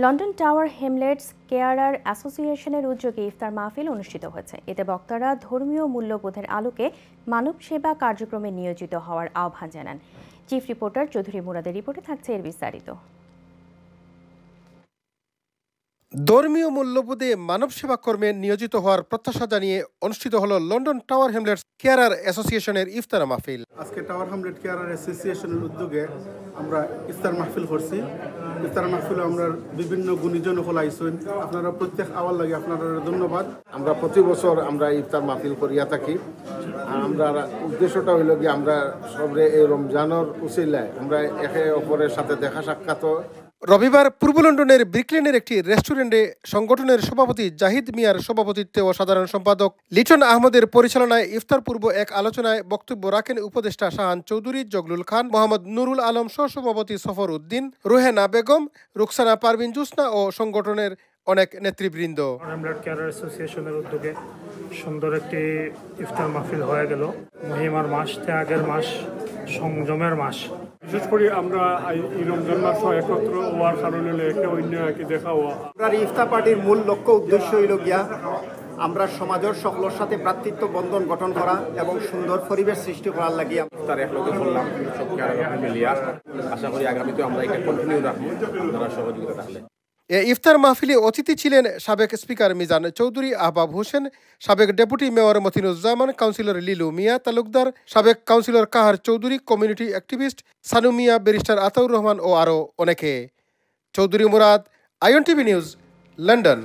London tower হেমলেটস carer অ্যাসোসিয়েশনের উদ্যোগে ইফতার মাহফিল অনুষ্ঠিত হয়েছে। এতে বক্তারা ধর্মীয় মূল্যবোধের আলোকে মানব সেবা কার্যক্রমে নিয়োজিত হওয়ার আহ্বান জানান। চিফ রিপোর্টার চৌধুরী মুরাদের রিপোর্টে থাকছে এর বিস্তারিত। ধর্মীয় মূল্যবোধে মানব সেবা কর্মে নিয়োজিত হওয়ার প্রত্যাশা জানিয়ে অনুষ্ঠিত হলো লন্ডন টাওয়ার হ্যামলেটস কেয়ারার অ্যাসোসিয়েশনের ইফতার মাহফিল। আজকে টাওয়ার হ্যামলেট কেয়ারার অ্যাসোসিয়েশনের উদ্যোগে আমরা ইফতার মাহফিল করছি। ইফতার মাহফিলে আমরা বিভিন্ন গুণীজন হল আইসুন, আপনারা প্রত্যেক আওয়ার লাগে আপনারা ধন্যবাদ। আমরা প্রতি বছর আমরা ইফতার মাহফিল করিয়া থাকি। আমরা উদ্দেশ্যটা হইল কি আমরা সবরে এই রমজানের উসিলায় আমরা একে অপরের সাথে দেখা সাক্ষাৎ। রবিবার পূর্ব লন্ডনের ব্রিকলেনের একটি রেস্টুরেন্টে সংগঠনের সভাপতি জাহিদ মিয়ার সভাপতিত্বে ও সাধারণ সম্পাদক লিটন আহমদের পরিচালনায় ইফতার পূর্ব এক আলোচনায় বক্তব্য রাখেন উপদেষ্টা শাহান চৌধুরী, জগলুল খান, মোহাম্মদ নুরুল আলম, সহসভাপতি সফর উদ্দিন, রুহেনা বেগম, রুকসানা পারভিন জুসনা ও সংগঠনের অনেক নেতৃবৃন্দ। হ্যামলেট কেয়ারার অ্যাসোসিয়েশনের উদ্যোগে সুন্দর একটি ইফতার মাহফিল হয়ে গেল। মহিমার মাস, ত্যাগের মাস, সংযমের মাস। বিশেষ করে আমরা এই রমজান মাস একত্র হওয়ার কারণে একটা অন্য একে দেখা হওয়া। আমরা ইফতার পার্টির মূল লক্ষ্য উদ্দেশ্য হইল গিয়া আমরা সমাজের সকলের সাথে ভ্রাতৃত্ব বন্ধন গঠন করা এবং সুন্দর পরিবেশ সৃষ্টি করার লাগিয়া ইফতার একলগে করলাম সব কেয়ারার মিলিয়া। আশা করি আগামীতে আমরা এটা কন্টিনিউ রাখবো, আপনারা সহযোগিতা থাকলে। এ ইফতার মাহফিলে অতিথি ছিলেন সাবেক স্পিকার মিজান চৌধুরী, আহবাব হোসেন, সাবেক deputy mayor Matinuzzaman, councillor Lilu Miah Talukdar, সাবেক councillor Kahar Chowdhury, community activist Sanu Miah, barrister Ataur Rahman ও আরও অনেকে। Chowdhury Murad, IN TV news, London.